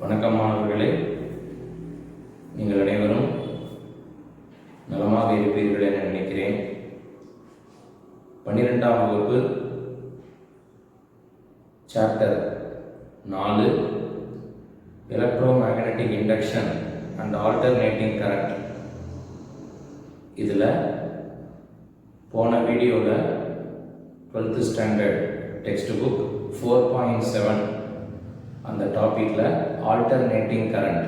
வணக்கம் மாணவர்களே, நீங்கள் அனைவரும் நலமாக இருப்பீர்கள் என நினைக்கிறேன். 12ஆம் வகுப்பு chapter 4 electromagnetic induction and alternating current. இதில் போன வீடியோவில் 12th ஸ்டாண்டர்ட் டெக்ஸ்ட் புக் 4.7 அந்த டாப்பிக்கில் ஆல்டர்னேட்டிங் கரண்ட்,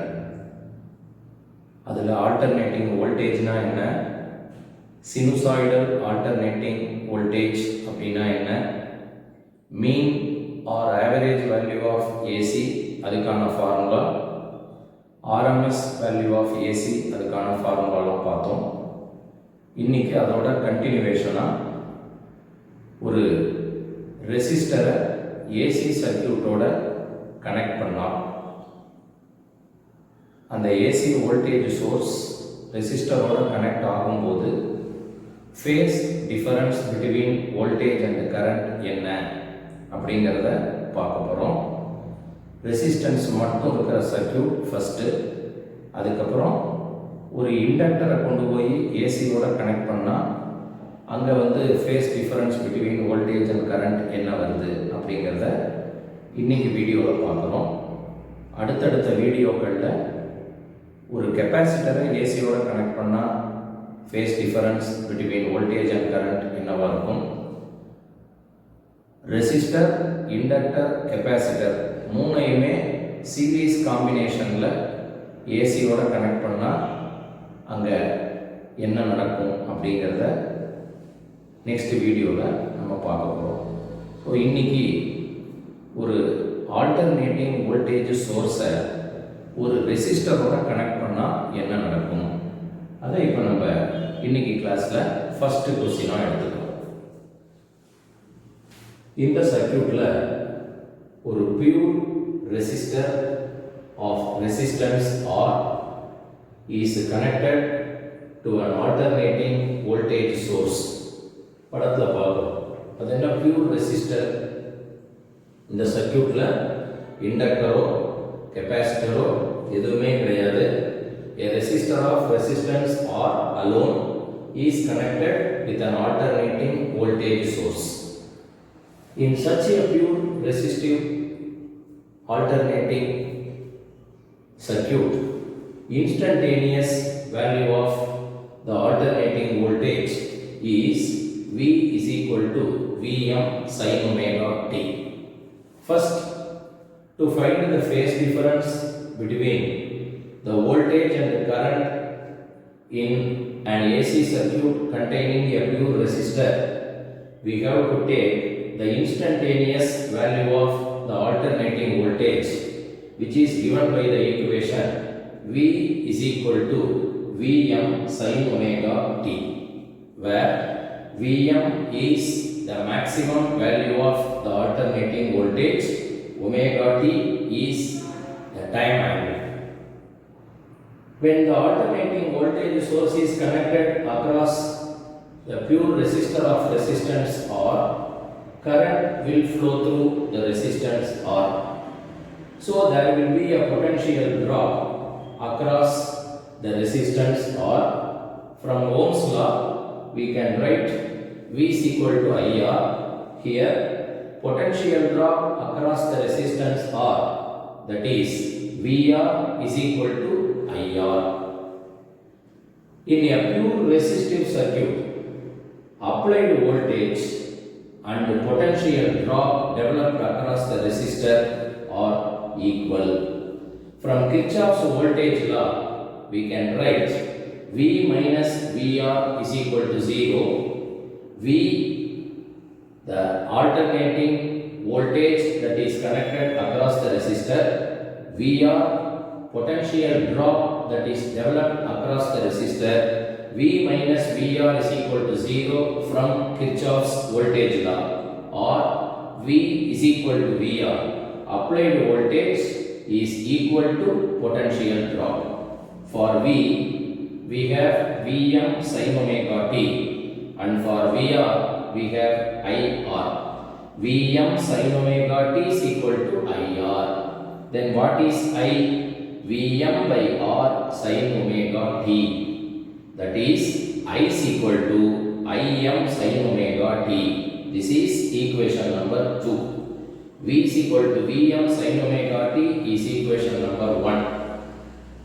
அதில் ஆல்டர்னேட்டிங் வோல்டேஜ்னா என்ன, சினுசாய்டல் ஆல்டர்னேட்டிங் வோல்டேஜ் அப்படின்னா என்ன, mean or average value of AC அதுக்கான formula, RMS value of AC அதுக்கான ஃபார்முலாலாம் பார்த்தோம். இன்றைக்கி அதோட கண்டினியூவேஷனாக ஒரு ரெசிஸ்டரை ஏசி சர்க்யூட்டோட கனெக்ட் பண்ணலாம். அந்த ஏசி வோல்டேஜ் சோர்ஸ் ரெசிஸ்டரோட கனெக்ட் ஆகும்போது face difference between voltage and current என்ன அப்படிங்கிறத பார்க்க போகிறோம். ரெசிஸ்டன்ஸ் மட்டும் இருக்கிற சர்க்யூட் ஃபஸ்ட்டு, அதுக்கப்புறம் ஒரு இண்டக்டரை கொண்டு போய் ஏசியோட கனெக்ட் பண்ணால் அங்கே face difference between voltage and current என்ன வருது அப்படிங்கிறத இன்றைக்கி வீடியோவில் பார்க்குறோம். அடுத்தடுத்த வீடியோக்களில் ஒரு கெப்பாசிட்டரை ஏசியோட கனெக்ட் பண்ணால் face difference between voltage and current என்னவாக இருக்கும், ரெசிஸ்டர், இண்டக்டர், கெப்பாசிட்டர் மூணையுமே சீரீஸ் காம்பினேஷனில் ஏசியோட கனெக்ட் பண்ணால் அங்கே என்ன நடக்கும் அப்படிங்கிறத நெக்ஸ்ட் வீடியோவில் நம்ம பார்க்க போகிறோம். ஸோ இன்றைக்கி ஒரு ஆல்டர்னேட்டிங் வோல்டேஜ் சோர்ஸை ஒரு ரெசிஸ்டரோட கனெக்ட் பண்ணால் என்ன நடக்கும் அதை இப்போ நம்ம இன்னைக்கு கிளாஸில் ஃபஸ்ட்டு கொஸ்டினாக எடுத்துக்கிறோம். இந்த சர்க்யூட்டில் ஒரு pure resistor of resistance R is connected to an alternating voltage source. படத்தில் பார்க்குறோம். அது என்ன பியூர் ரெசிஸ்டர்? இந்த சர்க்யூட்டில் இண்டக்டரோ கெப்பாசிட்டரோ எதுவுமே கிடையாது. A resistor of resistance R alone is connected with an alternating voltage source. In such a pure resistive alternating circuit, instantaneous value of the alternating voltage is V is equal to Vm sin omega t. First, to find the phase difference between the voltage and the current in an AC circuit containing a pure resistor, we have to take the instantaneous value of the alternating voltage, which is given by the equation V is equal to Vm sin omega t, where Vm is the maximum value of the alternating voltage, omega t is the time angle. When the alternating voltage source is connected across the pure resistor of resistance R, current will flow through the resistance R. So there will be a potential drop across the resistance R. From Ohm's law, we can write V is equal to IR. Here, potential drop across the resistance R, that is VR is equal to IR. In a pure resistive circuit, applied voltage and potential drop developed across the resistor are equal. From Kirchhoff's voltage law, we can write V minus VR is equal to 0. V, the alternating voltage that is connected across the resistor, VR, potential drop that is developed across the resistor. V minus VR is equal to 0 from Kirchhoff's voltage law, or V is equal to VR. Applied voltage is equal to potential drop. For V, we have Vm sin omega t, and for VR we have IR. Vm sin omega t is equal to IR. Then what is I? Vm by R sin omega t. That is I is equal to Im sin omega t. This is equation number 2. V is equal to Vm sin omega t is equation number 1.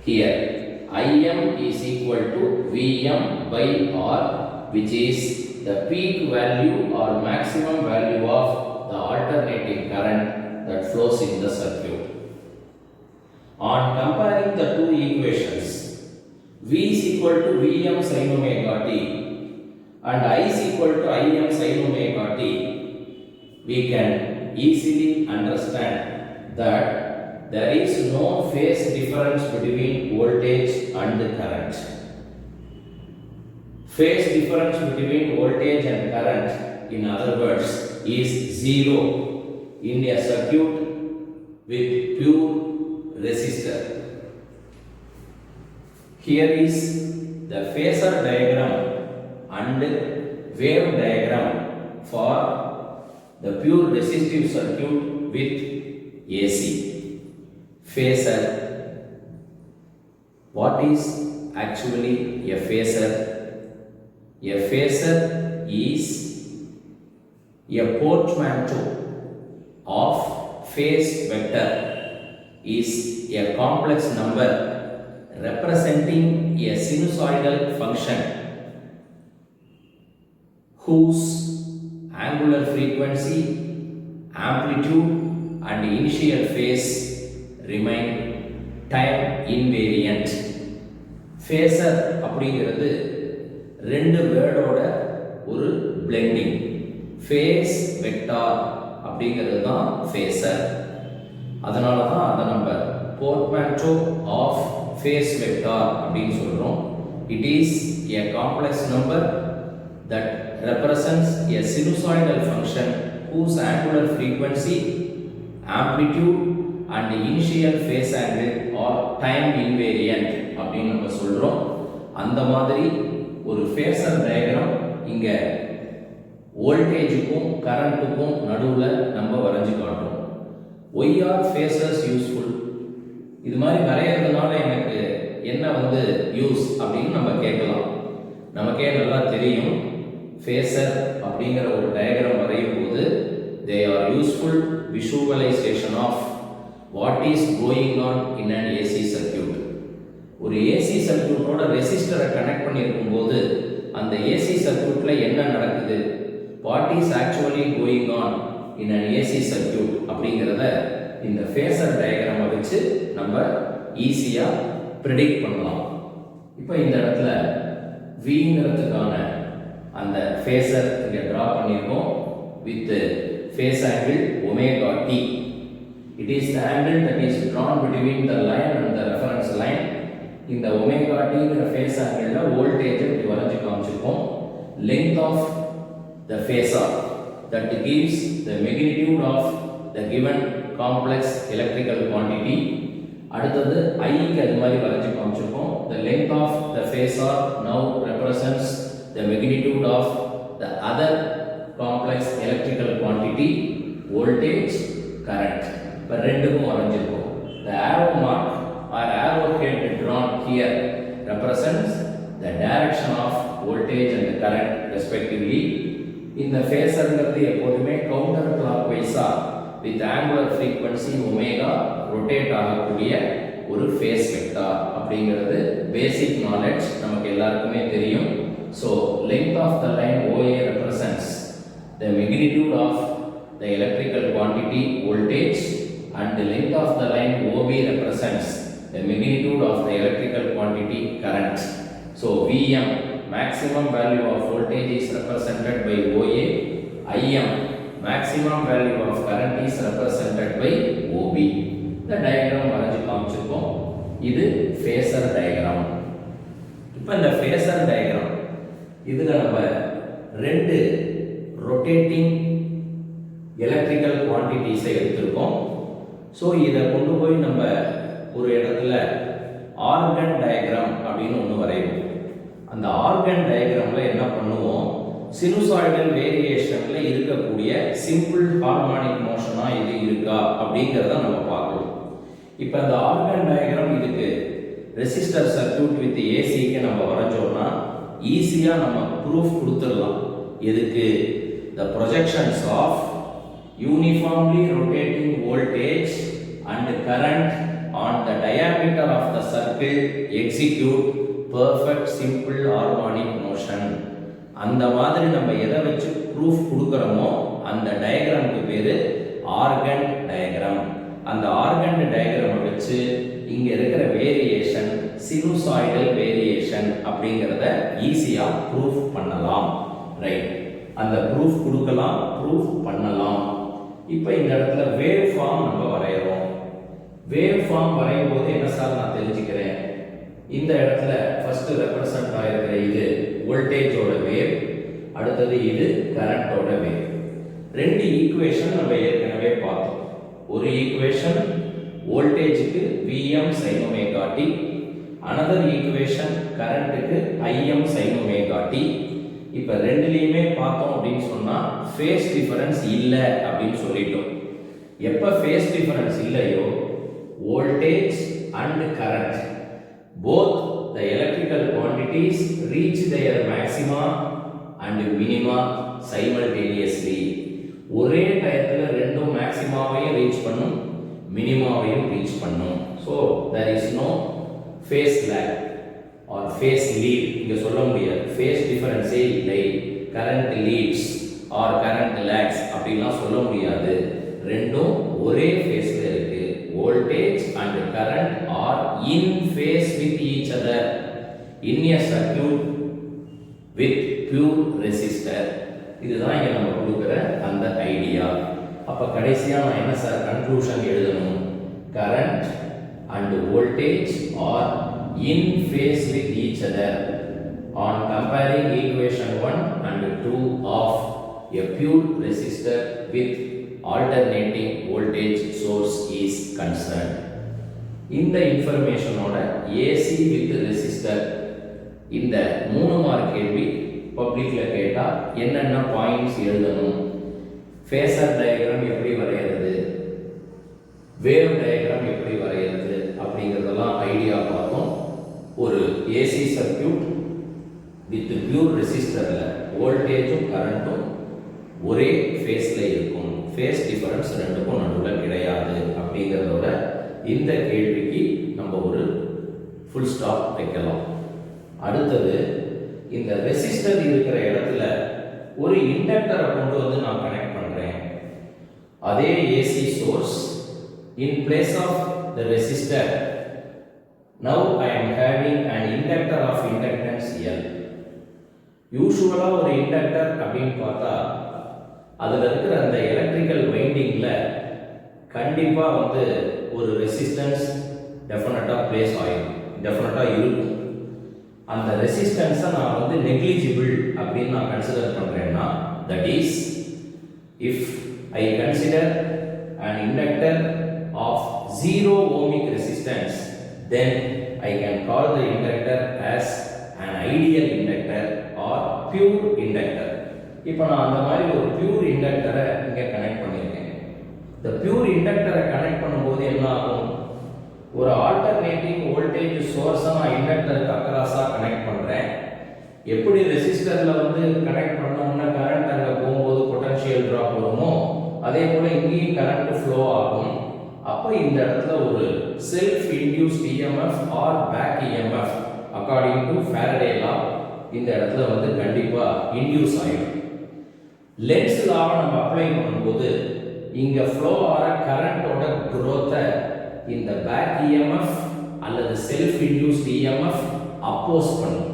Here Im is equal to Vm by R, which is the peak value or maximum value of the alternating current that flows in the circuit. On comparing the two equations, V is equal to Vm sin omega t and I is equal to Im sin omega t, we can easily understand that there is no phase difference between voltage and the current. Phase difference between voltage and current, in other words, is zero in a circuit with pure resistor. Here is the phasor diagram and wave diagram for the pure resistive circuit with AC. Phasor. What is actually a phasor? A phasor is a portmanteau of phase vector, is a complex number representing a sinusoidal function whose angular frequency, amplitude and initial phase remain time invariant. Phasor அப்படிங்கிறது ரெண்டு வேர்டோட ஒரு blending. phase vector அப்படிங்கிறது தான் phasor. அதனால தான் அதை நம்ம portmanteau of phase vector அப்படின்னு சொல்றோம். It is a complex number that represents a sinusoidal function whose angular frequency, amplitude and initial phase angle are time invariant அப்படின்னு நம்ம சொல்றோம். அந்த மாதிரி ஒரு phasor diagram இங்க வோல்டேஜுக்கும் கரண்ட்டுக்கும் நடுவுல நம்ம வரைஞ்சு காட்டுறோம். Why are phasors useful? இது மாதிரி வரையறதுனால எனக்கு என்ன யூஸ் அப்படின்னு நம்ம கேட்கலாம். நமக்கே நல்லா தெரியும் phasor அப்படிங்கிற ஒரு டயக்ராம் வரையும் போது they are useful visualization of what is going on in an AC circuit. ஒரு AC சர்க்யூட்டோட ரெசிஸ்டரை கனெக்ட் பண்ணியிருக்கும் போது அந்த AC சர்க்யூட்ல என்ன நடக்குது, what is actually going on in an AC circuit அப்படிங்கிறத இந்த phasor டயக்ராமை வச்சு நம்ம ஈஸியா predict பண்ணலாம். இப்போ இந்த இடத்துல Vங்கிறதுக்கான அந்த phasor இங்க டிரா பண்ணிருக்கோம் with phase angle omega t. It is the angle that is drawn between the line and the reference line. இந்த omega t ங்கிற phase angle-ல voltage இப்படி வரைஞ்சு காமிச்சிருக்கோம். Length of the phasor that gives the magnitude of the given complex electrical quantity. அடுத்தது I க்கு அது மாதிரி வரைஞ்சு காமிச்சிருக்கோம். The length of the phasor now represents the magnitude of the other complex electrical quantity, voltage, current. இப்போ ரெண்டுக்கும் வரைஞ்சிருக்கோம். The arrow mark or arrow head drawn here represents the direction of voltage and the current respectively. இந்த phasor-ங்கிறது எப்போதுமே counter clockwise-ஆ with angular frequency omega rotate ஆகக்கூடிய ஒரு phase vector அப்படிங்கிறது basic knowledge நமக்கு எல்லாருக்குமே தெரியும். So length of the line OA represents the magnitude of the electrical quantity voltage and the length of the line OB represents the magnitude of the electrical quantity current. So Vm, maximum value of voltage, is represented by OA. Im, maximum value of current, is represented by OB. The diagram வரைஞ்சு காமிச்சிருக்கோம். இது phasor diagram. இப்போ இந்த phasor diagram இதுல நம்ம ரெண்டு rotating electrical quantities எடுத்திருக்கோம். So இதை கொண்டு போய் நம்ம ஒரு இடத்துல ஆர்கன் டயக்ராம் அப்படின்னு ஒன்று வரைவோம். அந்த ஆர்கன் டயக்ராம்ல என்ன பண்ணுவோம், சினுசாய்டல் வேரியேஷன்ல இருக்கக்கூடிய சிம்பிள் ஹார்மோனிக் மோஷனா இது இருக்கா அப்படிங்கிறத நம்ம பார்க்கலாம். இப்போ இந்த ஆர்கன் டயக்ராம் இதுக்கு ரெசிஸ்டர் சர்க்யூட் வித் ஏசிக்கு நம்ம வரைஞ்சோம்னா ஈஸியாக நம்ம ப்ரூஃப் கொடுத்துடலாம். எதுக்கு? the projections of uniformly rotating voltage and current on the diameter of the circle execute perfect simple harmonic motion. அந்த மாதிரி நம்ம எதை வச்சு ப்ரூஃப் கொடுக்கறோமோ அந்த டயக்ராமுக்கு பேரு ஆர்கன் டயக்ராம். அந்த ஆர்கன் டயக்ராமை வச்சு இங்க இருக்கிற வேரியேஷன் சினுசாய்டல் வேரியேஷன் அப்படிங்கறத ஈஸியா ப்ரூஃப் பண்ணலாம். ரைட், அந்த ப்ரூஃப் கொடுக்கலாம், ப்ரூஃப் பண்ணலாம். இப்போ இந்த இடத்துல வேவ் ஃபார்ம் நம்ம வரையறோம். வேவ் ஃபார்ம் வரையும் போது என்ன சார் நான் தெரிஞ்சுக்கிறேன், இந்த இடத்துல ஃபர்ஸ்ட் ரெப்ரசன்ட் ஆயிருக்கிற இது வோல்டேஜோட வேவ், அடுத்தது இது கரண்டோட வேவ். ரெண்டு ஈக்குவேஷன் நம்ம ஏற்கனவே பார்த்தோம். ஒரு ஈக்குவேஷன் வோல்டேஜுக்கு Vm sin omega t, another equation கரண்ட்டுக்கு Im sin omega t. இப்போ ரெண்டுலயுமே பார்த்தோம் அப்படின்னு சொன்னா ஃபேஸ் டிஃபரன்ஸ் இல்ல அப்படின்னு சொல்லிட்டோம். எப்ப ஃபேஸ் டிஃபரன்ஸ் இல்லையோ voltage and current both the electrical quantities reach their maxima and minima simultaneously. ஒரே டயத்துல ரெண்டும் மேக்ஸிமாவையும் ரீச் பண்ணும், மினிமாவையும் ரீச் பண்ணும். so there is no phase lag or phase lead. இங்க சொல்ல முடியாது phase difference இல்லை, current leads or current lags அப்படிலாம் சொல்ல முடியாது. ரெண்டும் ஒரே ஃபேஸ்ல இருக்கு. voltage and current are in phase with each other in a circuit with pure resistor. இதுதான் இங்க நம்ம கொடுக்கிற அந்த ஐடியா. அப்ப கடைசியா நான் என்ன சார் கன்க்ளூஷன் எழுதணும், current and voltage are in phase with each other on comparing equation 1 and 2 of a pure resistor with alternating voltage source is concerned. இந்த இன்ஃபர்மேஷனோட AC with resistor இந்த 3 மார்க் கேள்வி பப்ளிக்ல கேட்டா என்னென்ன பாயிண்ட்ஸ் எழுதணும், ஃபேசர் டயக்ராம் எப்படி வரையறது, வேவ் டயக்ராம் எப்படி வரையறது அப்படிங்கறதெல்லாம் ஐடியா பார்த்தோம். ஒரு ஏசி சர்க்யூட் வித் பியூர் ரெசிஸ்டர்ல வோல்டேஜும் கரண்ட்டும் ஒரே ஃபேஸ்ல இருக்கும், ஃபேஸ் டிஃபரன்ஸ் ரெண்டுக்கும் நடுவில் கிடையாது அப்படிங்கறதோட இந்த கேள்விக்கு நம்ம ஒரு ஃபுல் ஸ்டாப் வைக்கலாம். அடுத்தது இந்த ரெசிஸ்டர் இருக்கிற இடத்துல ஒரு இண்டக்டரை கொண்டு வந்து நான் கனெக்ட் பண்றேன். அதே AC source in place of the resistor now I am having an inductor of inductance L. யூசுவலா ஒரு இண்டக்டர் அப்படின்னு பார்த்தா அதுல இருக்கிற அந்த எலக்ட்ரிக்கல் வைண்டிங்ல கண்டிப்பா வந்து ஒரு ரெசிஸ்டன்ஸ் டெஃபினட்டா பிளேஸ் ஆகும், டெஃபினட்டா இருக்கும். அந்த ரெசிஸ்டன்ஸை நான் வந்து நெக்லிஜிபிள் அப்படின்னு நான் கன்சிடர் பண்றேன்னா that is if I consider an inductor of 0 ohmic resistance, then I can call the inductor as an ideal inductor or pure inductor. இப்போ நான் அந்த மாதிரி ஒரு pure inductor இங்க கனெக்ட் பண்ணிருக்கேன். the pure inductor கனெக்ட் பண்ணும்போது என்ன ஆகும், ஒரு ஆல்டர்னேட்டிங் வோல்டேஜ் சோர்ஸ் நான் இண்டக்டருக்கு அக்ராஸா கனெக்ட் பண்றேன். எப்படி ரெசிஸ்டர்ல வந்து கனெக்ட் பண்ணோம்னா கரண்ட் அங்க போகும்போது பொட்டன்ஷியல் டிராப் வருமோ அதே போல இங்கேயும் கரண்ட் ஃப்ளோ ஆகும். அப்போ இந்த இடத்துல ஒரு self induced EMF or back EMF according to Faraday law இந்த இடத்துல வந்து கண்டிப்பா இன்டியூஸ் ஆயிடும். லென்ஸ் லாவை நம்ம அப்ளை பண்ணும்போது இங்க ஃப்ளோ ஆகிற கரண்டோட growth இந்த பேக் EMF அல்லது செல்ஃப் இன்டியூஸ்ட் EMF அப்போஸ் பண்ணும்.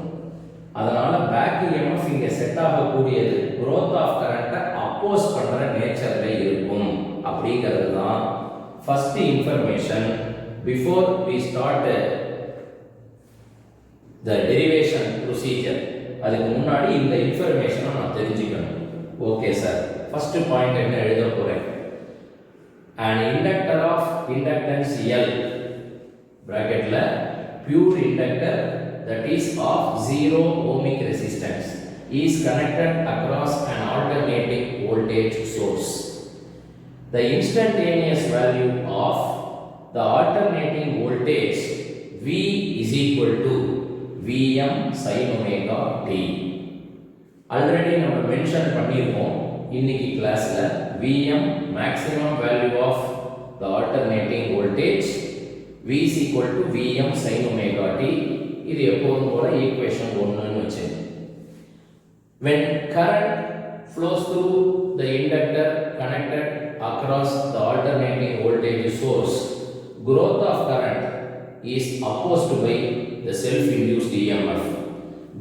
அதனால பேக் EMF இங்க செட் ஆகக்கூடியது growth ஆஃப் கரண்ட அப்போஸ் பண்ற நேச்சர்ல இருக்கும் அப்படிங்கிறது தான் first information before we start the derivation procedure. அதுக்கு முன்னாடி இந்த இன்ஃபர்மேஷனை நான் தெரிஞ்சுக்கணும். ஓகே சார், ஃபர்ஸ்ட் பாயிண்ட் என்ன எழுத போறேன், an inductor of inductance L bracketல pure inductor that is of 0 ohmic resistance is connected across an alternating voltage source. The instantaneous value of the alternating voltage V is equal to Vm sin omega t. Already நம்ம mention பண்ணியிருக்கோம் இன்னைக்கு கிளாஸ்ல Vm maximum value of the alternating voltage V is equal to Vm sin omega t. இது எப்போதும் போல equation 1 ன்னு வச்சு. When current flows through the inductor connected across the alternating voltage source, growth of current is opposed by the self-induced EMF.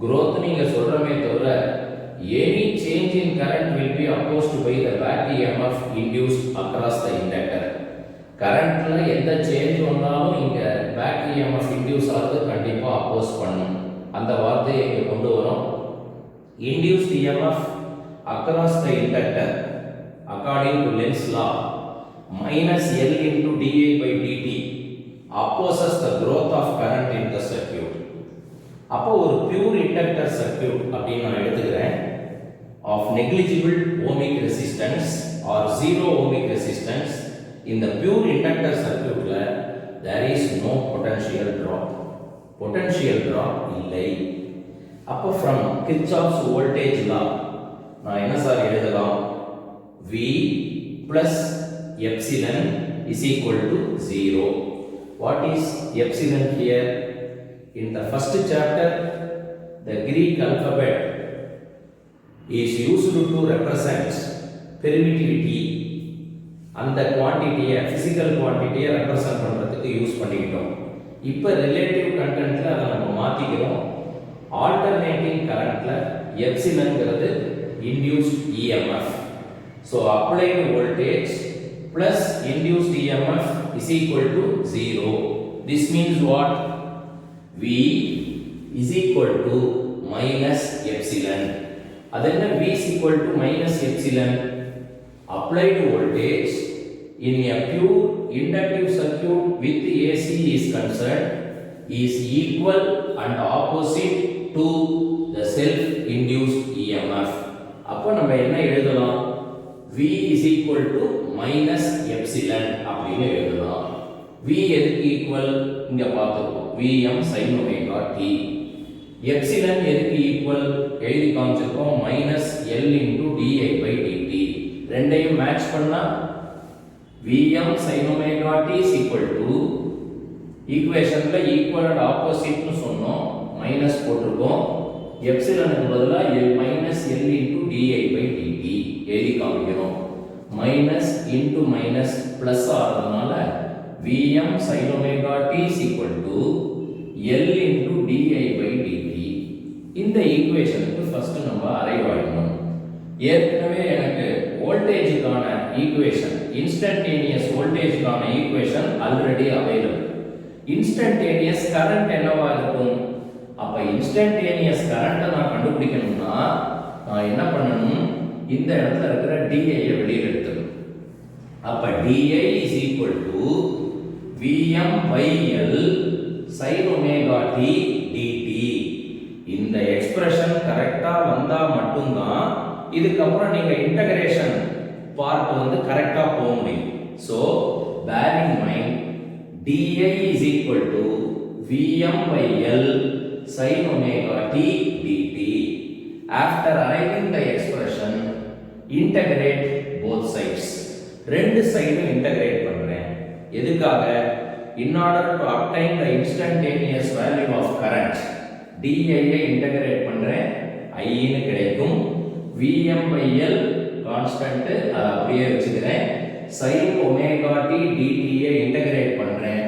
Growth நீங்க சொல்றமே தவிர any change in current will be opposed by the back EMF induced across the inductor. கரண்ட்ல எந்த change வந்தாலும் இங்க back EMF induce ஆகுது கண்டிப்பா அப்போஸ் பண்ணும். அந்த வார்த்தையை இங்க கொண்டு வரோம். Induced EMF across the inductor according to Lenz's law minus L into dI by dt opposes the growth of current in the circuit. அப்போ ஒரு பியூர் இண்டக்டர் சர்க்யூட் அப்படின்னு நான் எடுத்துக்கிறேன் of negligible ohmic resistance or zero ohmic resistance. In the pure inductor circuit there is no potential drop. Potential drop இல்லை. அப்போ from Kirchhoff's voltage law நான் என்ன sir எழுதலாம்? V plus epsilon is equal to 0. What is epsilon here? In the first chapter the Greek alphabet is used to represent permittivity. அந்த குவாண்டிட்டியை physical குவாண்டிட்டியை represent பண்றதுக்கு use பண்ணிட்டோம். இப்போ relative கண்டென்ட்ல அதை நம்ம மாத்திக்கிறோம். Alternating கரண்ட்ல எப்சிலன்ங்கிறது induced EMF. So applied voltage plus induced EMF is equal to 0. This means what? V is equal to minus epsilon. Adena V is equal to minus epsilon. Applied voltage in a pure inductive circuit with AC is concerned is equal and opposite to the self-induced EMF. அப்போ நம்ம என்ன எழுதலாம்? V is equal to minus epsilon அப்படின்னு எழுதலாம். V எதுக்கு equal? இங்க பார்த்துக்கோ. Vm sin omega t. Epsilon எதுக்கு ஈக்குவல்? எழுதி காமிச்சிருக்கோம். minus L into di by dt. ரெண்டையும் மேட்ச் பண்ணா Vm sin omega t is equal to ஈக்குவேஷன்ல ஈக்குவல் அண்ட் ஆப்போசிட் னு சொன்னோம். மைனஸ் போட்டுருக்கோம். எப்சிலனுக்கு பதிலா minus L into di by dt எழுதி காமிக்கிறோம். மைனஸ் இன்டு மைனஸ் பிளஸ் ஆறதுனால Vm sin omega t is equal to L into di by dt. இந்த ஈக்குவேஷனுக்கு first நம்ம அரைவ் ஆயிடணும். ஏற்கனவே எனக்கு வோல்டேஜுக்கான ஈக்குவேஷன் இன்ஸ்டன்டேனியஸ் வோல்டேஜுக்கான equation already available. Instantaneous current என்னவா இருக்கும்? அப்ப இன்ஸ்டன்டேனியஸ் கரண்ட் நான் கண்டுபிடிக்கணும்னா நான் என்ன பண்ணணும்? இந்த இடத்துல இருக்கிற di ஐ வெளியில எடுத்துக்கணும். அப்ப di is equal to Vm by L sin omega t dt. இந்த எக்ஸ்பிரஷன் கரெக்ட்டா வந்தா மட்டும் தான் இதுக்கு அப்புறம் நீங்க இன்டகிரேஷன் பார்ட் வந்து கரெக்ட்டா போக முடியும். So bear in mind di is equal to Vm by L sin omega t dt. After arriving the expression integrate both sides. ரெண்டு சைடும் இன்டகிரேட் பண்றேன். எதுக்காக? in order to obtain the instantaneous value of current di I integrate பண்றேன். I ன்னு கிடைக்கும். Vm by L constant அத அப்படியே வச்சுக்கிறேன். sin omega t dt ஐ இன்டகிரேட் பண்றேன்.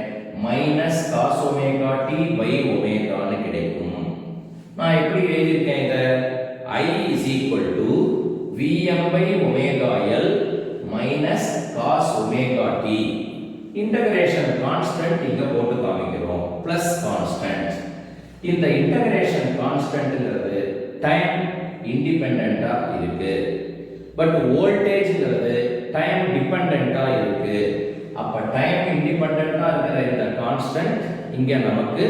minus cos omega t by omega ன்னு கிடைக்கும். நான் எப்படி எழுதிருக்கேன் இத? I is equal to Vm by omega L minus cos omega t. Integration constant இங்க போட்டு காமிக்கிறோம். Plus constant. இந்த இன்டகிரேஷன் கான்ஸ்டன்ட்ங்கிறது டைம் இண்டிபெண்டன்ட்டா இருக்கு. பட் வோல்டேஜ்ங்கிறது டைம் டிபெண்டன்ட்டா இருக்கு. அப்ப டைம் இண்டிபெண்டன்ட்டா இருக்கிற இந்த கான்ஸ்டன்ட் இங்க நமக்கு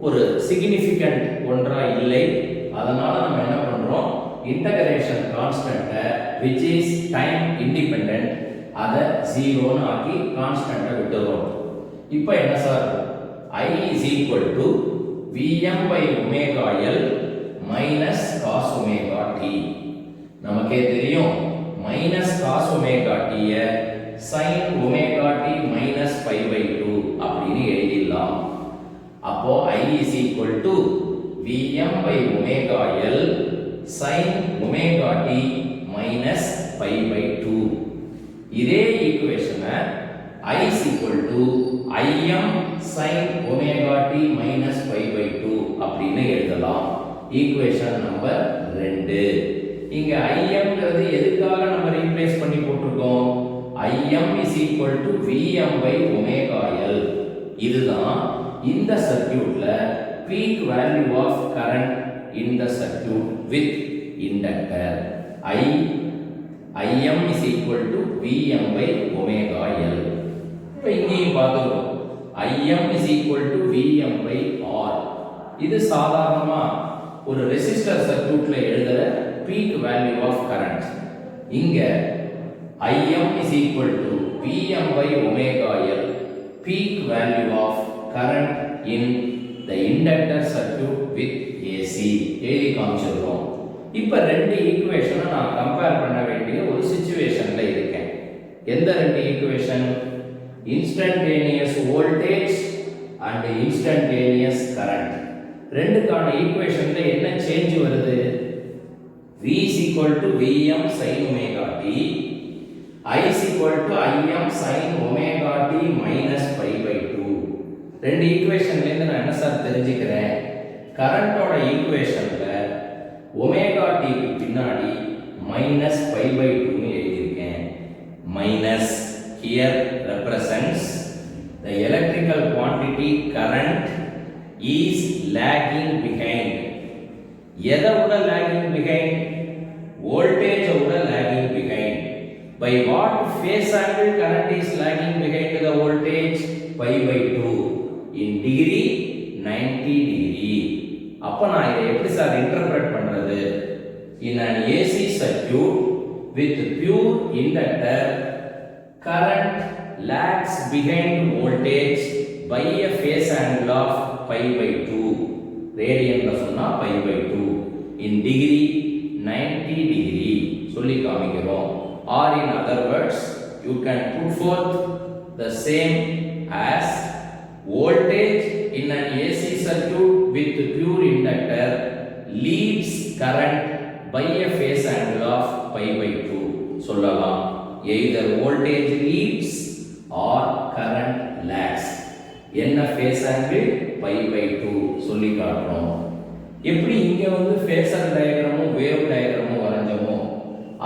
ஒரு சிக்னிஃபிகன்ட் ஒன்றா இல்லை. அதனால நம்ம என்ன பண்றோம்? Integration constant which is time independent அத 0 னு ஆக்கி கான்ஸ்டன்ட்டை விட்டுறோம். இப்போ என்ன sir I is equal to Vm by omega L minus cos omega t. நமக்கே தெரியும் minus cos omega t sin omega t minus pi by 2 அப்படின்னு எழுதிடலாம். அப்போ I is equal to Vm by omega L sin omega t minus pi by 2. இதே ஈக்குவேஷனை I is equal to Im sin omega t minus pi by 2 அப்படின்னு எழுதலாம். Equation number 2. இங்க Im ங்கிறது எதுக்காக நம்ம ரீப்ளேஸ் பண்ணி போட்டுருக்கோம்? Im is equal to Vm by omega L. இதுதான் இந்த சர்க்யூட்ல peak value of current in the circuit with inductor. Im is equal to Vm by omega L. இப்போ இங்கேயும் பார்த்துக்கிறோம் Im is equal to Vm by R. இது சாதாரணமா ஒரு resistor சர்க்யூட்ல எழுதுற peak value of current. இங்க Im is equal to Vm by omega L, peak value of current in the inductor circuit with AC. எழுதி காமிச்சிருக்கோம். இப்போ ரெண்டு ஈக்குவேஷனை நான் கம்பேர் பண்ண வேண்டிய ஒரு சிச்சுவேஷன்ல இருக்கேன். எந்த ரெண்டு equation? Instantaneous voltage and instantaneous current. ரெண்டுக்கான ஈக்குவேஷன்ல என்ன சேஞ்ச் வருது? V is equal to Vm sin omega t, I is equal to Im sin omega t minus pi by 2. ரெண்டு ஈக்குவேஷன்ல இருந்து நான் என்ன சார் தெரிஞ்சுக்கிறேன்? கரண்டோட ஈக்குவேஷன்ல ஒமேகா t க்கு பின்னாடி மைனஸ் pi by 2 னு எழுதியிருக்கேன். Minus here represents the electrical quantity current is lagging behind. எதை விட lagging behind? voltage விட lagging behind. By what phase angle current is lagging behind the voltage? Pi by 2. In degree 90 degree. அப்ப நான் இதை எப்படி sir interpret பண்றது? In an AC circuit with pure inductor, current lags behind voltage by a phase angle of pi by 2. ரேடியன்ல சொன்னா pi by 2. In degree 90 degree சொல்லி காமிக்கிறோம். Or in other words, you can put forth the same as voltage in an AC circuit with pure inductor leads current by a phase angle of pi by 2. சொல்லலாம். Either voltage leads or current lags. என்ன phase angle? pi by 2 சொல்லி காட்டணும். எப்படி இங்க வந்து phasor டயகிராமும் wave டயகிராமும் வரைஞ்சோமோ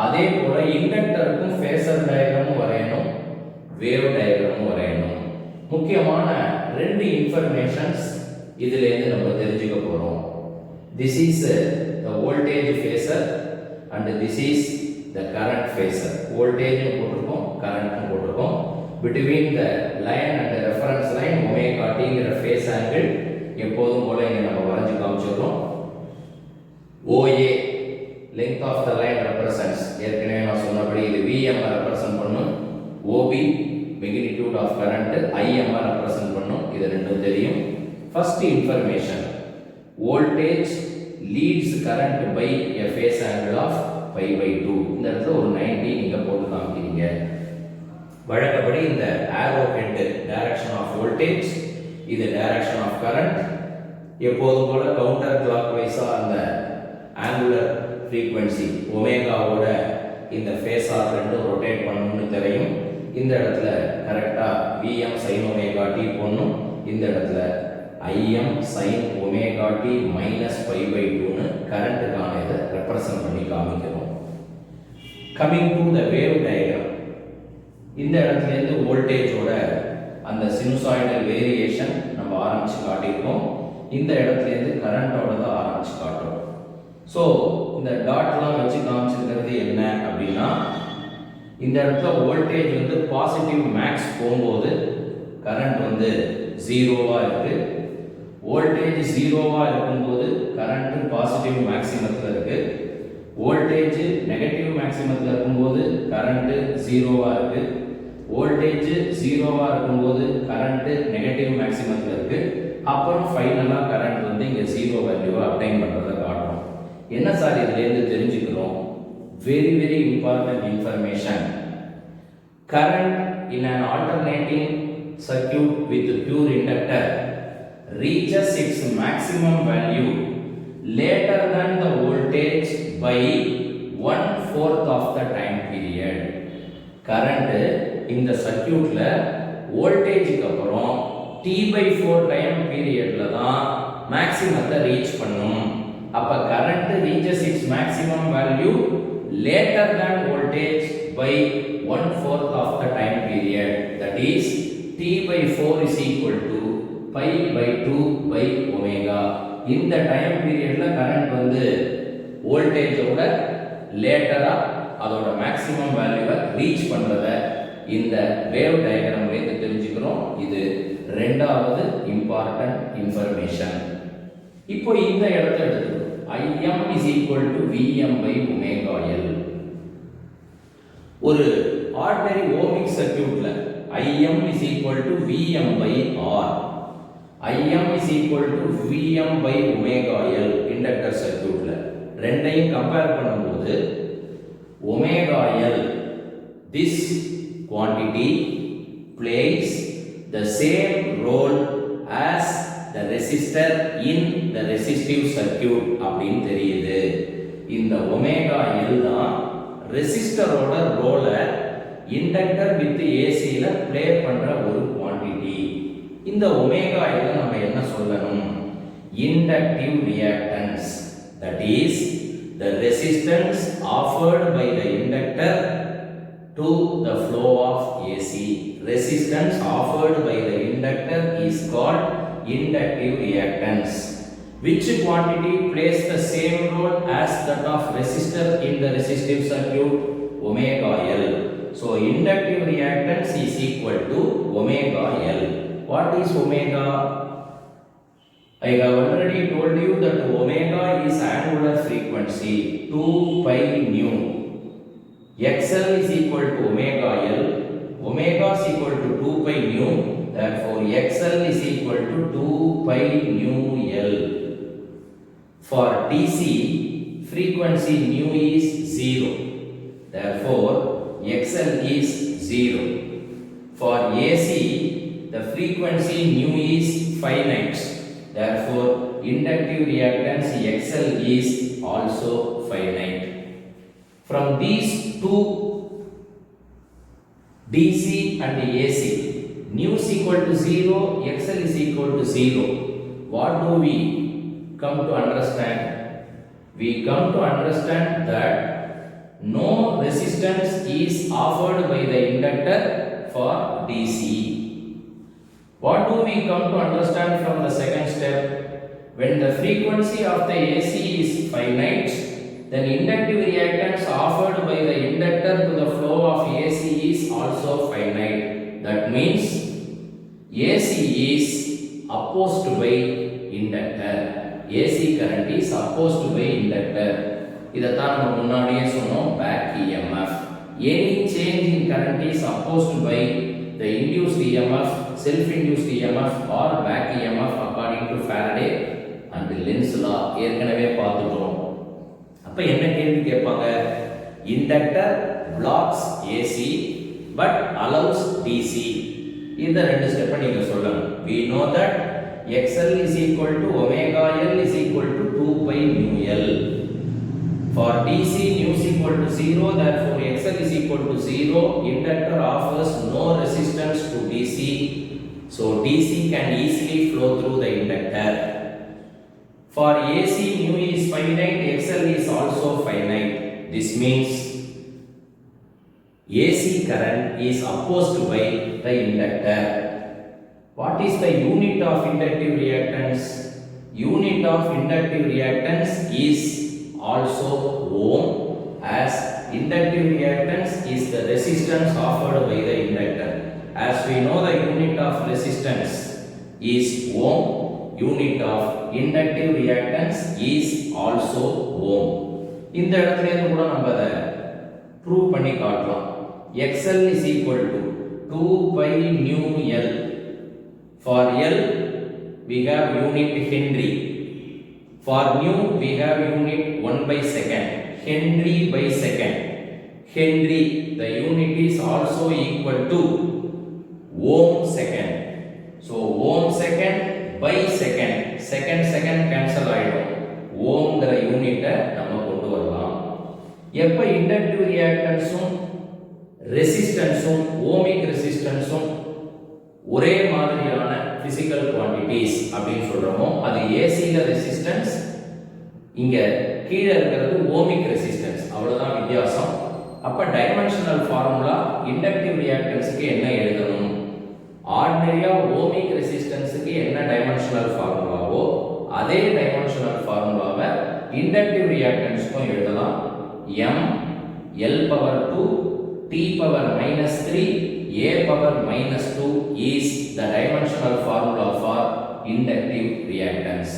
அதே போல இண்டக்டருக்கும் phasor டயகிராமும் வரையணும், வேவ் டயகிராமும் வரையணும். முக்கியமான ரெண்டு இன்ஃபர்மேஷன்ஸ் இதுல இருந்து நம்ம தெரிஞ்சுக்க போறோம். This is the voltage phasor and this is the current phasor. voltage போட்டுருக்கோம், current போட்டுருக்கோம். Between the line and the reference line omega t ங்கிற phase angle எப்போதும் போல இங்க நம்ம வரைஞ்சு காமிச்சிரோம். OA length of the line represents, ஏற்கனவே நான் சொன்னபடி இது Vm ரெப்ரசன்ட் பண்ணும். OB magnitude of current Im represent பண்ணும். இது ரெண்டும் தெரியும். First information, voltage leads current by a phase angle of pi by 2. இந்த இடத்துல ஒரு 90 நீங்க போட்டு காமிக்கிறீங்க. வழக்கப்படி இந்த arrow head direction of voltage, இது direction of current. எப்போதும் போல கவுண்டர் கிளாக்வைஸா அந்த angular frequency ஒமேகாவோட இந்த phasor ரெண்டும் ரொட்டேட் பண்ணனும்னு தெரியும். இந்த இடத்துல கரெக்ட்டா Vm sin omega t போடணும். இந்த இடத்துல Im sin omega t minus pi by 2 னு கரண்ட்கான இத ரெப்ரசன்ட் பண்ணி காமிக்கிறோம். Coming to the wave diagram, இந்த இடத்துல இருந்து வோல்டேஜோட அந்த சினுசாய்டல் வேரியேஷன் நம்ம ஆரம்பிச்சு காட்டியிருக்கோம். இந்த இடத்துல இருந்து கரண்டோட தான் ஆரம்பிச்சு காட்டுறோம். ஸோ இந்த டாட்லாம் வச்சு காமிச்சிருக்கிறது என்ன அப்படின்னா, இந்த இடத்துல வோல்டேஜ் வந்து பாசிட்டிவ் மேக்ஸ் போகும்போது கரண்ட் வந்து ஜீரோவா இருக்கு. வோல்டேஜ் ஜீரோவா இருக்கும்போது கரண்ட் பாசிட்டிவ் மேக்ஸிமத்தில் இருக்கு. வோல்டேஜ் நெகட்டிவ் மேக்ஸிமத்தில் இருக்கும்போது கரண்ட் ஜீரோவா இருக்கு. வோல்டேஜ் ஜீரோவா இருக்கும்போது கரண்ட் நெகட்டிவ் மேக்ஸிமத்தில் இருக்கு. அப்புறம் ஃபைனலா கரண்ட் வந்து இங்க ஜீரோ வேல்யூவை அப்டைன் பண்றதை காட்டுறோம். என்ன சார் இதுல இருந்து தெரிஞ்சுக்கிறோம்? Very very important information. Current in an alternating circuit with pure inductor reaches its maximum value later than the voltage by 1/4 of the time period. current இந்த சர்க்யூட்ல வோல்டேஜ்க்கு அப்புறம் t/4 டைம் பீரியட்ல தான் மேக்ஸிமத்தை ரீச் பண்ணும். அப்ப current reaches its maximum value later than voltage by 1/4 of the time period, that is t/4 is equal to pi by 2 by omega. இந்த time பீரியட்ல current வந்து வோல்டேஜோட லேட்டரா அதோட மேக்ஸிமம் வேல்யூவை ரீச் பண்றத இந்த வேவ் டயகிராம்ல இருந்து தெரிஞ்சுக்கிறோம். இது ரெண்டாவது இம்பார்ட்டன்ட் இன்ஃபர்மேஷன். இப்போ இந்த இடத்தை எடுத்துக்கிறோம். Im is equal to Vm by omega L. ஒரு ஆர்டினரி ஓமிக் சர்க்யூட்ல Im is equal to Vm by R. Im is equal to Vm by omega L inductor சர்க்யூட்ல ரெண்டையும் கம்பேர் பண்ணும்போது omega L, this quantity plays the same role as the resistor in the resistive circuit அப்படின்னு தெரியுது. இந்த omega L தான் ரெசிஸ்டரோட ரோல inductor with ஏசில play பண்ற ஒரு குவாண்டிட்டி. இந்த omega L நம்ம என்ன சொல்லணும்? Inductive reactance, that is the resistance offered by the inductor to the flow of AC. Resistance offered by the inductor is called inductive reactance. Which quantity plays the same role as that of resistor in the resistive circuit? Omega L. So inductive reactance is equal to omega L. What is omega? I have already told you that omega is angular frequency 2 pi nu. XL is equal to omega L. Omega is equal to 2 pi nu. Therefore XL is equal to 2 pi nu L. For DC, frequency nu is 0. Therefore XL is 0. For AC, the frequency nu is finite. Therefore inductive reactance XL is also finite. From these two, DC and AC, nu is equal to 0, XL is equal to 0. What do we come to understand? We come to understand that no resistance is offered by the inductor for DC. What do we come to understand from the second step? When the frequency of the AC is finite, then inductive reactance offered by the inductor to the flow of AC is also finite. That means AC is opposed by inductor. AC current is opposed by inductor. இதைத்தான் நம்ம முன்னாடியே சொன்னோம், back EMF. Any change in current is opposed by the induced EMF, self-induced EMF or back EMF according to Faraday and Lenz law. ஏற்கனவே பார்த்துட்டோம். அப்ப என்ன கேள்வி கேட்பாங்க? Inductor blocks AC but allows DC. இந்த ரெண்டு ஸ்டெப்பை நீங்க சொல்லணும். We know that XL is equal to omega L is equal to 2 pi nu L. For DC, nu is equal to 0, therefore XL is equal to 0. Inductor offers no resistance to DC, so DC can easily flow through the inductor. For AC, nu is finite, XL is also finite. This means AC current is opposed by the inductor. What is the unit of inductive reactance? Unit of inductive reactance is also ohm, as inductive reactance is the resistance offered by the inductor. As we know, the unit of resistance is ohm, unit of inductive reactance is also ohm. இந்த இடத்துல இருந்து கூட நம்ம அதை prove பண்ணி காட்டலாம். XL is equal to 2 pi nu L. For L we have unit Henry. For nu we have unit 1 by second. Henry by second. Henry, the unit is also equal to ohm second. So ohm second by second. Second cancel ஆயிடும். ஓம்ங்கற யூனிட்டை நம்ம கொண்டு வரலாம். எப்ப inductive ரியாக்டன்ஸும் ரெசிஸ்டன்ஸும் ohmic ரெசிஸ்டன்ஸும் ஒரே மாதிரியான physical quantities அப்படின்னு சொல்றோமோ அது ஏசில ரெசிஸ்டன்ஸ், இங்க கீழே இருக்கிறது ஓமிக் ரெசிஸ்டன்ஸ், அவ்வளவுதான் வித்தியாசம். அப்ப டைமென்ஷனல் ஃபார்முலா இண்டக்டிவ் ரியாக்டன்ஸ்க்கு என்ன எழுதணும்? ஆர்டினரியா ஓமிக் ரெசிஸ்டன்ஸ்க்கு என்ன டைமென்ஷனல் ஃபார்முலாவோ அதே டைமென்ஷனல் ஃபார்முலாவை இண்டக்டிவ் ரியாக்டன்ஸ்க்கும் எழுதலாம். m l power 2 t power minus 3 a power minus 2 is the dimensional formula for inductive reactance.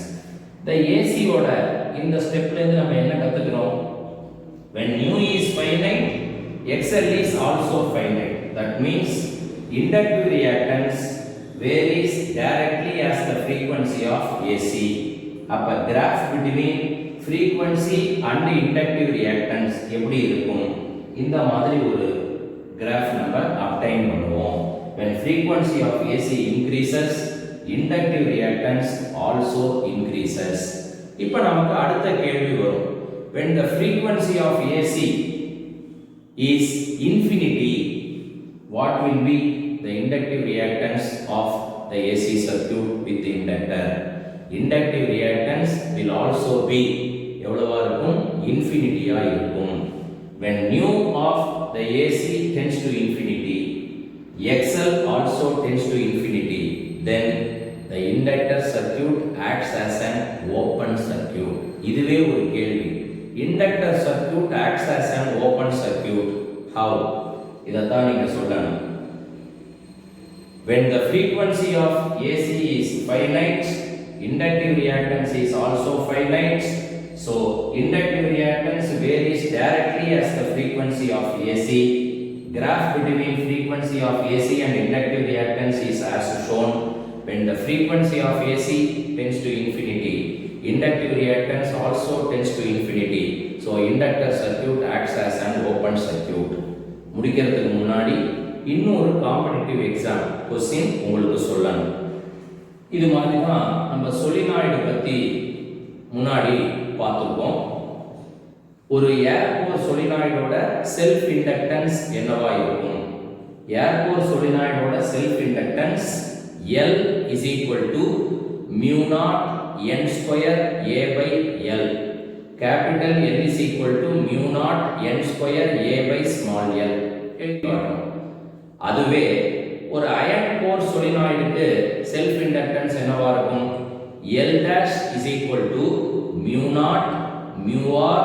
The AC ஓட இந்த ஸ்டெப்ல இருந்து நம்ம என்ன கத்துக்கிறோம்? When nu is finite, XL is also finite. That means inductive reactance varies directly as the frequency of AC. அப்ப graph between frequency and inductive reactance எப்படி இருக்கும்? இந்த மாதிரி ஒரு graph நம்ம obtain பண்ணுவோம். When frequency of AC increases, inductive reactance also increases. இப்போ நமக்கு அடுத்த கேள்வி வரும். When the frequency of AC is infinity, what will be the inductive reactance of the AC circuit with the inductor? Inductive reactance will also be எவ்வளவா இருக்கும்? இன்ஃபினிட்டியா இருக்கும். When nu of the AC tends to infinity, XL also tends to infinity, then the inductor circuit acts as an open circuit. இதுவே ஒரு கேள்வி. Inductor circuit acts as an open circuit. How? இதத்தான் நீங்க சொல்லணும். When the frequency of AC is finite, inductive reactance is also finite. So inductive reactance varies directly as the frequency of AC. Graph between frequency of AC and inductive reactance is as shown. When the frequency of AC tends to infinity, inductive reactance also tends to infinity. So inductor circuit acts as an open circuit. முடிக்கிறதுக்கு முன்னாடி இன்னொரு competitive exam question உங்களுக்கு சொல்லணும். இது மாதிரி தான் நம்ம solenoid பத்தி முன்னாடி பார்த்துருக்கோம். ஒரு ஏர் கோர் சொலினாய்டோட செல்ஃப் இண்டக்டன்ஸ் என்னவா இருக்கும்? ஏர் கோர் சொலினாய்டோட self inductance L is equal to mu naught n square A by L. Capital L is equal to mu naught n square A by small l. அதுவே ஒரு iron core சொலினாய்டுக்கு self inductance என்னவா இருக்கும்? L dash is equal to mu naught mu r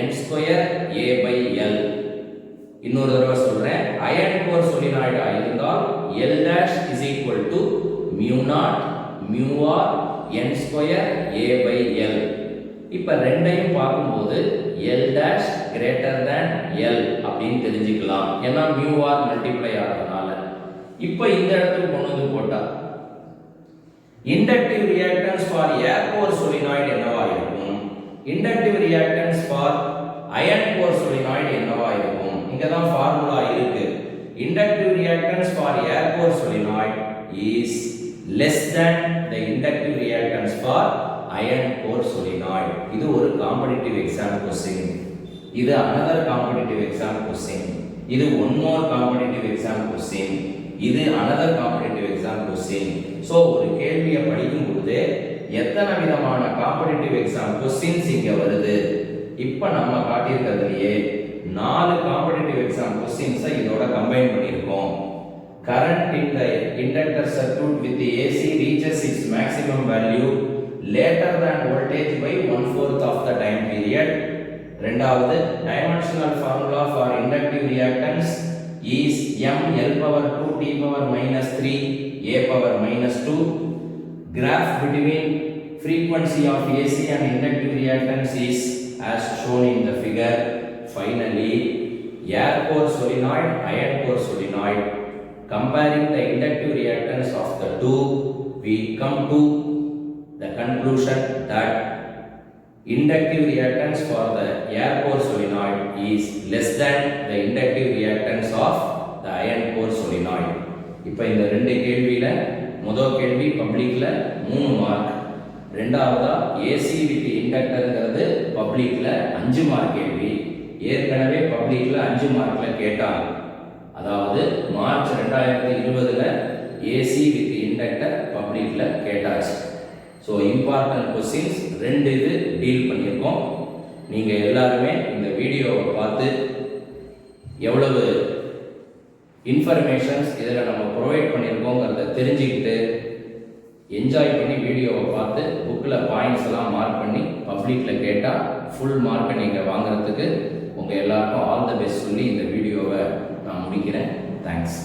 n square A by L. இன்னொரு தடவை சொல்றேன். Iron core solenoid இருந்தால் L dash is equal to mu naught mu r n square A by L. இப்ப ரெண்டையும் பார்க்கும்போது L dash greater than L அப்படின்னு தெரிஞ்சுக்கலாம். ஏன்னா mu r மல்டிப்ளை ஆகிறதுனால. இப்ப இந்த இடத்துக்கு கொண்டு வந்து போட்டா inductive reactance for air core solenoid என்னவா இருக்கும்? inductive reactance for iron core solenoid என்னவா இருக்கும்? இங்க தான் ஃபார்முலா இருக்கு. inductive reactance for air core solenoid is less than the inductive reactance for iron core solenoid. இது ஒரு காம்படிட்டிவ் எக்ஸாம் क्वेश्चन. இது another காம்படிட்டிவ் எக்ஸாம் क्वेश्चन. இது one more competitive exam question. இது another competitive exam question. So ஒரு கேள்வியை படிக்கும் பொழுது எத்தனை விதமான காம்படிட்டிவ் எக்ஸாம் क्वेश्चंस இங்க வருது? இப்போ நம்ம காட்டியிருக்கிறதுலயே 4 காம்படிட்டிவ் எக்ஸாம் क्वेश्चंस இதோட கம்பைன் பண்ணிருக்கோம். Current in the inductor circuit with the AC reaches its maximum value later than voltage by 1/4 of the time period. ரெண்டாவது, dimensional formula for inductive reactance is m l power 2 t power minus 3 a power minus 2. Graph between frequency of AC and inductive reactance is as shown in the figure. Finally, air core solenoid, iron core solenoid. comparing the inductive reactance of the two, we come to the conclusion that inductive reactance for the air core solenoid is less than the inductive reactance of the iron core solenoid. இப்போ இந்த ரெண்டு கேள்வியில முதல் கேள்வி பப்ளிக்ல 3 mark, ரெண்டாவதா AC with இண்டக்டர்ங்கிறது பப்ளிக்ல 5 mark கேள்வி. ஏற்கனவே பப்ளிக்ல 5 மார்க்ல கேட்டாங்க. அதாவது மார்ச் 2020ல ஏசி வித் இண்டக்டர் பப்ளிக்ல கேட்டாச்சு. ஸோ இம்பார்ட்டன்ட் கொஸ்டின்ஸ் 2 இது டீல் பண்ணியிருக்கோம். நீங்கள் எல்லாருமே இந்த வீடியோவை பார்த்து எவ்வளவு இன்ஃபர்மேஷன்ஸ் இதில் நம்ம ப்ரொவைட் பண்ணியிருக்கோங்கிறத தெரிஞ்சுக்கிட்டு என்ஜாய் பண்ணி வீடியோவை பார்த்து புக்கில் பாயிண்ட்ஸ் எல்லாம் மார்க் பண்ணி பப்ளிக்கில் கேட்டால் ஃபுல் மார்க்கை நீங்கள் வாங்குறதுக்கு உங்கள் எல்லாருக்கும் ஆல் த பெஸ்ட் சொல்லி இந்த வீடியோவை நான் முடிக்கிறேன். தேங்க்ஸ்.